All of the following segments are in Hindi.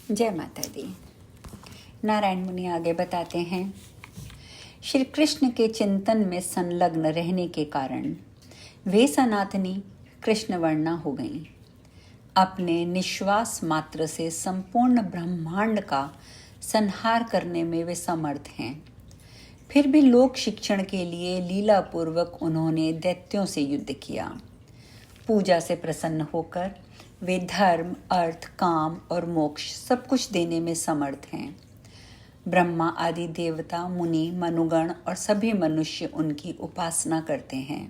जय माता दी। नारायण मुनि आगे बताते हैं, श्री कृष्ण के चिंतन में संलग्न रहने के कारण वे सनातनी कृष्ण वर्णा हो गईं। अपने निश्वास मात्र से संपूर्ण ब्रह्मांड का संहार करने में वे समर्थ हैं। फिर भी लोक शिक्षण के लिए लीलापूर्वक उन्होंने दैत्यों से युद्ध किया। पूजा से प्रसन्न होकर वे धर्म, अर्थ, काम और मोक्ष सब कुछ देने में समर्थ हैं। ब्रह्मा आदि देवता, मुनि, मनुगण और सभी मनुष्य उनकी उपासना करते हैं।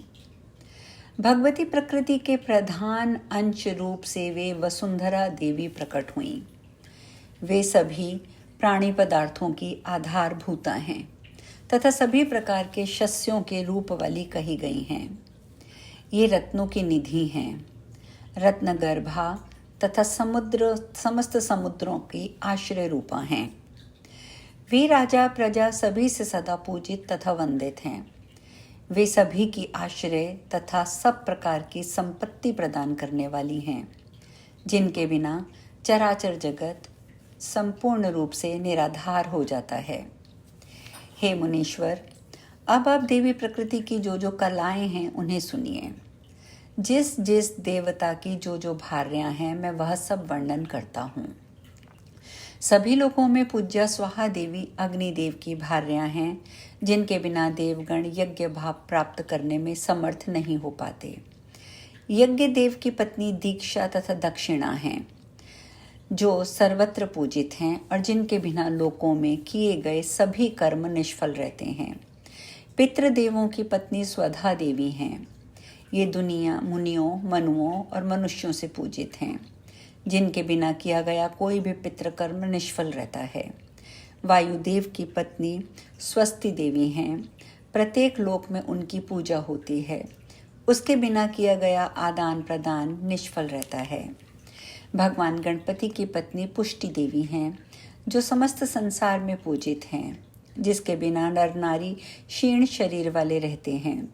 भगवती प्रकृति के प्रधान अंश रूप से वे वसुंधरा देवी प्रकट हुईं। वे सभी प्राणी पदार्थों की आधारभूता हैं तथा सभी प्रकार के शस्यों के रूप वाली कही गई हैं। ये रत्नों की निधि हैं, रत्न गर्भा तथा समस्त समुद्रों की आश्रय रूपा हैं। वे राजा प्रजा सभी से सदा पूजित तथा वंदित हैं। वे सभी की आश्रय तथा सब प्रकार की संपत्ति प्रदान करने वाली हैं, जिनके बिना चराचर जगत संपूर्ण रूप से निराधार हो जाता है। हे मुनीश्वर, अब आप देवी प्रकृति की जो जो कलाएं हैं उन्हें सुनिए। जिस जिस देवता की जो जो भार्यां हैं मैं वह सब वर्णन करता हूँ। सभी लोगों में पूज्या स्वाहा देवी अग्निदेव की भार्यां हैं, जिनके बिना देवगण यज्ञ भाव प्राप्त करने में समर्थ नहीं हो पाते। यज्ञ देव की पत्नी दीक्षा तथा दक्षिणा हैं, जो सर्वत्र पूजित हैं और जिनके बिना लोकों में किए गए सभी कर्म निष्फल रहते हैं। पितृदेवों की पत्नी स्वधा देवी हैं। ये दुनिया मुनियों, मनुओं और मनुष्यों से पूजित हैं, जिनके बिना किया गया कोई भी पितृकर्म निष्फल रहता है। वायुदेव की पत्नी स्वस्ति देवी हैं। प्रत्येक लोक में उनकी पूजा होती है। उसके बिना किया गया आदान प्रदान निष्फल रहता है। भगवान गणपति की पत्नी पुष्टि देवी हैं, जो समस्त संसार में पूजित हैं, जिसके बिना नर नारी क्षीण शरीर वाले रहते हैं।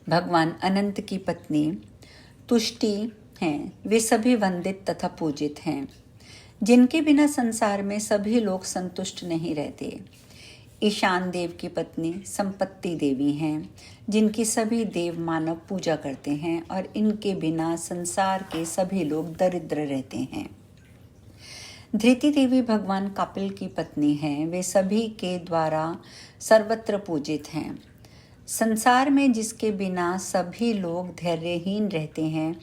भगवान अनंत की पत्नी तुष्टि हैं। वे सभी वंदित तथा पूजित हैं, जिनके बिना संसार में सभी लोग संतुष्ट नहीं रहते। ईशान देव की पत्नी संपत्ति देवी हैं, जिनकी सभी देव मानव पूजा करते हैं और इनके बिना संसार के सभी लोग दरिद्र रहते हैं। धृति देवी भगवान कपिल की पत्नी हैं। वे सभी के द्वारा सर्वत्र पूजित हैं। संसार में जिसके बिना सभी लोग धैर्यहीन रहते हैं।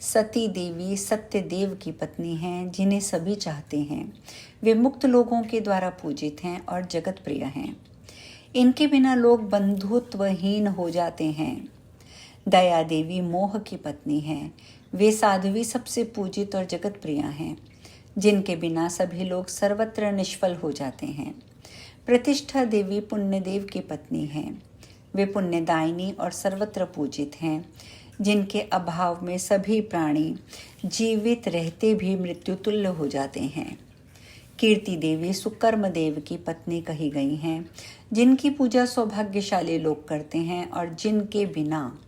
सती देवी सत्यदेव की पत्नी हैं, जिन्हें सभी चाहते हैं। वे मुक्त लोगों के द्वारा पूजित हैं और जगत प्रिय हैं। इनके बिना लोग बंधुत्वहीन हो जाते हैं। दया देवी मोह की पत्नी हैं। वे साध्वी सबसे पूजित और जगत प्रिय हैं, जिनके बिना सभी लोग सर्वत्र निष्फल हो जाते हैं। प्रतिष्ठा देवी पुण्यदेव की पत्नी हैं। वे पुण्यदायिनी और सर्वत्र पूजित हैं, जिनके अभाव में सभी प्राणी जीवित रहते भी मृत्यु तुल्य हो जाते हैं। कीर्ति देवी सुकर्म देव की पत्नी कही गई हैं, जिनकी पूजा सौभाग्यशाली लोग करते हैं और जिनके बिना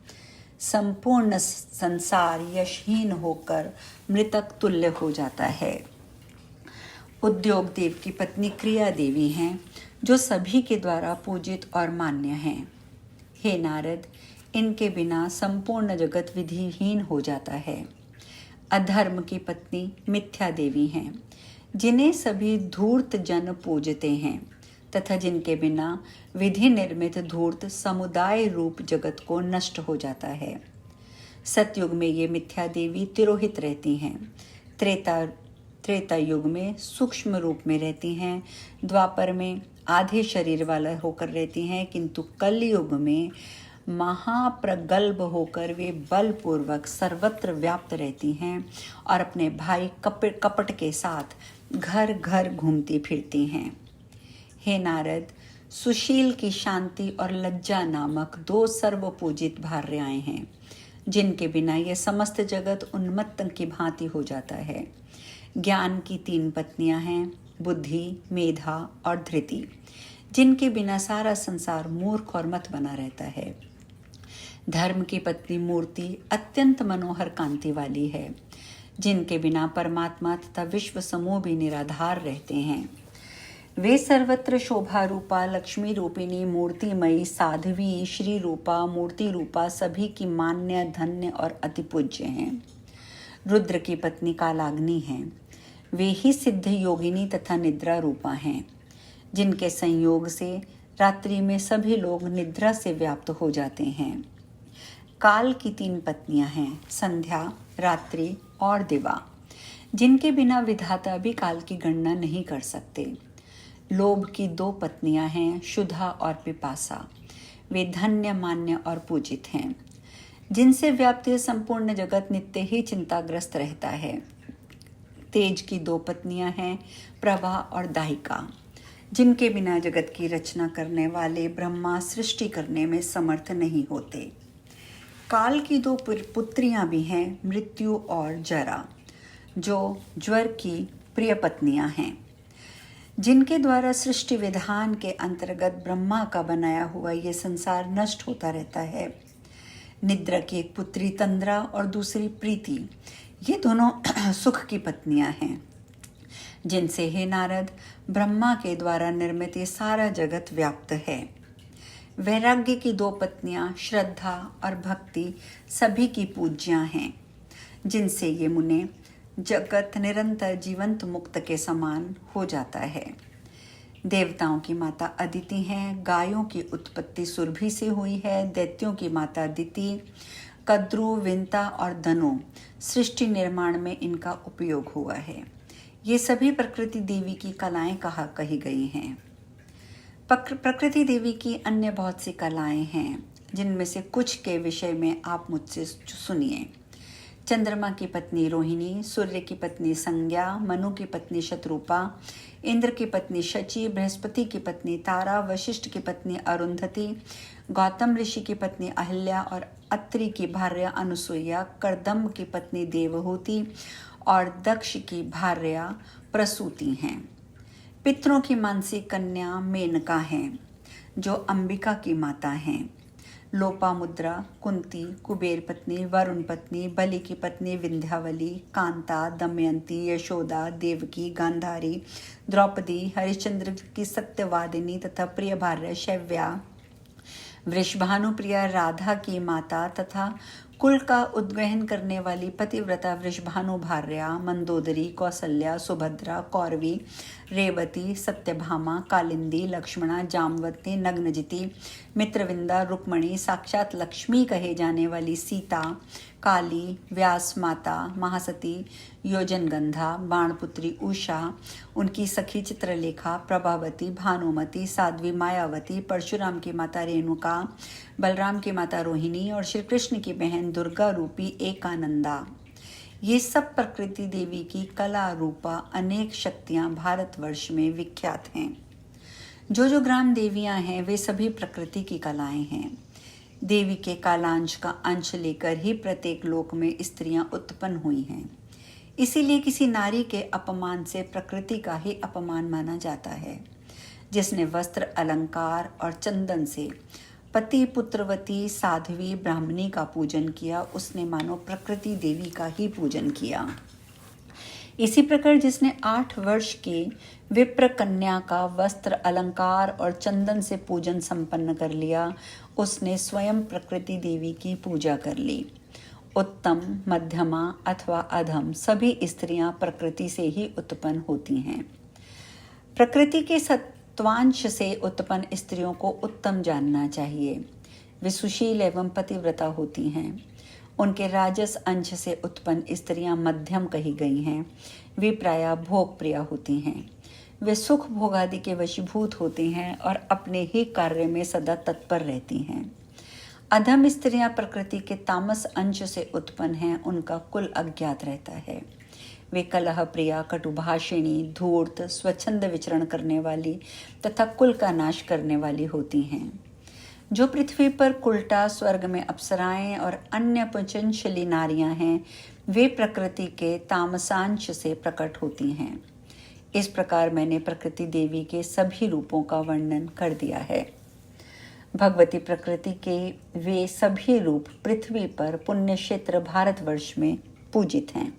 संपूर्ण संसार यशहीन होकर मृतक तुल्य हो जाता है। उद्योग देव की पत्नी क्रिया देवी हैं, जो सभी के द्वारा पूजित और मान्य हैं। हे नारद, इनके बिना संपूर्ण जगत विधिहीन हो जाता है। अधर्म की पत्नी मिथ्या देवी हैं, जिन्हें सभी धूर्त जन पूजते हैं तथा जिनके बिना विधि निर्मित धूर्त समुदाय रूप जगत को नष्ट हो जाता है। सतयुग में ये मिथ्या देवी तिरोहित रहती हैं। त्रेता युग में सूक्ष्म रूप में रहती हैं। द्वापर में आधे शरीर वाला होकर रहती हैं, किंतु कलयुग में महाप्रगल्भ होकर वे बलपूर्वक सर्वत्र व्याप्त रहती हैं और अपने भाई कपट के साथ घर घर घूमती फिरती हैं। हे नारद, सुशील की शांति और लज्जा नामक दो सर्वपूजित भार्याएं हैं, जिनके बिना यह समस्त जगत उन्मत्त की भांति हो जाता है। ज्ञान की 3 पत्नियां हैं, बुद्धि, मेधा और धृति, जिनके बिना सारा संसार मूर्ख और मत बना रहता है। धर्म की पत्नी मूर्ति अत्यंत मनोहर कांति वाली है, जिनके बिना परमात्मा तथा विश्व समूह भी निराधार रहते हैं। वे सर्वत्र शोभा रूपा, लक्ष्मी रूपिणी, मूर्तिमयी, साध्वी, श्री रूपा, मूर्ति रूपा, सभी की मान्य, धन्य और अति पूज्य हैं। रुद्र की पत्नी कालाग्नि हैं। वे ही सिद्ध योगिनी तथा निद्रा रूपा हैं, जिनके संयोग से रात्रि में सभी लोग निद्रा से व्याप्त हो जाते हैं। काल की 3 पत्नियां हैं, संध्या, रात्रि और दिवा, जिनके बिना विधाता भी काल की गणना नहीं कर सकते। लोभ की 2 पत्नियां हैं, शुद्धा और पिपासा। वे धन्य, मान्य और पूजित हैं, जिनसे व्याप्त संपूर्ण जगत नित्य ही चिंताग्रस्त रहता है। तेज की 2 पत्नियां हैं, प्रभा और दाहिका, जिनके बिना जगत की रचना करने वाले ब्रह्मा सृष्टि करने में समर्थ नहीं होते। काल की 2 पुत्रियां भी हैं, मृत्यु और जरा, जो ज्वर की प्रिय पत्नियां हैं, जिनके द्वारा सृष्टि विधान के अंतर्गत ब्रह्मा का बनाया हुआ ये संसार नष्ट होता रहता है। निद्रा की एक पुत्री तंद्रा और दूसरी प्रीति, ये दोनों सुख की पत्नियां हैं, जिनसे हे नारद ब्रह्मा के द्वारा निर्मित ये सारा जगत व्याप्त है। वैराग्य की 2 पत्नियां श्रद्धा और भक्ति सभी की पूज्या हैं, जिनसे ये मुने जगत निरंतर जीवंत मुक्त के समान हो जाता है। देवताओं की माता अदिति हैं, गायों की उत्पत्ति सुरभि से हुई है, दैत्यों की माता दिति, कद्रु, विंता और दनु, सृष्टि निर्माण में इनका उपयोग हुआ है। ये सभी प्रकृति देवी की कलाएं कही गई हैं। प्रकृति देवी की अन्य बहुत सी कलाएं हैं, जिनमें से कुछ के विषय में आप मुझसे सुनिए। चंद्रमा की पत्नी रोहिणी, सूर्य की पत्नी संज्ञा, मनु की पत्नी शत्रुपा, इंद्र की पत्नी शची, बृहस्पति की पत्नी तारा, वशिष्ठ की पत्नी अरुंधति, गौतम ऋषि की पत्नी अहिल्या और अत्रि की भार्या अनुसुईया, कर्दम्ब की पत्नी देवहूति और दक्ष की भार्या प्रसूति हैं। पितरों की मानसी कन्या मेनका हैं, जो अंबिका की माता हैं। लोपामुद्रा, कुंती, कुबेर पत्नी, वरुण पत्नी, बलि की पत्नी विंध्यावली, कांता, दमयंती, यशोदा, देवकी, गांधारी, द्रौपदी, हरिश्चंद्र की सत्यवादिनी तथा प्रिय भार्या शैव्या, वृषभानुप्रिया राधा की माता तथा कुल का उद्ग्रहण करने वाली पतिव्रता वृषभानु भार्या, मंदोदरी, कौसल्या, सुभद्रा, कौरवी, रेवती, सत्यभामा, कालिंदी, लक्ष्मणा, जामवती, नग्नजिति, मित्रविंदा, रुक्मणी, साक्षात लक्ष्मी कहे जाने वाली सीता, काली, व्यास माता, महासती, योजनगंधा, बाणपुत्री उषा, उनकी सखी चित्रलेखा, प्रभावती, भानुमती, साध्वी मायावती, परशुराम की माता रेणुका, बलराम की माता रोहिणी और श्री कृष्ण की बहन दुर्गा रूपी एकानंदा। ये सब प्रकृति देवी की कला रूपा अनेक शक्तियां भारतवर्ष में विख्यात हैं। जो ग्राम देवियां हैं वे सभी प्रकृति की कलाएं हैं। देवी के कालांश का अंश लेकर ही प्रत्येक लोक में स्त्रियां उत्पन्न हुई हैं। इसीलिए किसी नारी के अपमान से प्रकृति का ही अपमान माना जाता है। जिसने वस्त्र, अलंकार और चंदन से पति पुत्रवती साध्वी ब्राह्मणी का पूजन किया, उसने मानो प्रकृति देवी का ही पूजन किया। इसी प्रकार जिसने 8 वर्ष की विप्र कन्या का वस्त्र, अलंकार और चंदन से पूजन संपन्न कर लिया, उसने स्वयं प्रकृति देवी की पूजा कर ली। उत्तम, मध्यमा अथवा अधम सभी स्त्रियां प्रकृति से ही उत्पन्न होती हैं। प्रकृति के सत्वांश से उत्पन्न स्त्रियों को उत्तम जानना चाहिए। वे सुशील एवं पतिव्रता होती हैं। उनके राजस अंश से उत्पन्न स्त्रियां मध्यम कही गई हैं। वे प्रायः भोग प्रिय होती हैं। वे सुख भोगादि के वशीभूत होती हैं और अपने ही कार्य में सदा तत्पर रहती हैं। अधम स्त्रियां प्रकृति के तामस अंश से उत्पन्न हैं। उनका कुल अज्ञात रहता है। वे कलह प्रिया, कटुभाषिणी, धूर्त, स्वच्छंद विचरण करने वाली तथा कुल का नाश करने वाली होती हैं। जो पृथ्वी पर कुल्टा, स्वर्ग में अप्सराएं और अन्य पुंचनशली नारियां हैं, वे प्रकृति के तामसांश से प्रकट होती हैं। इस प्रकार मैंने प्रकृति देवी के सभी रूपों का वर्णन कर दिया है। भगवती प्रकृति के वे सभी रूप पृथ्वी पर पुण्य क्षेत्र भारतवर्ष में पूजित हैं।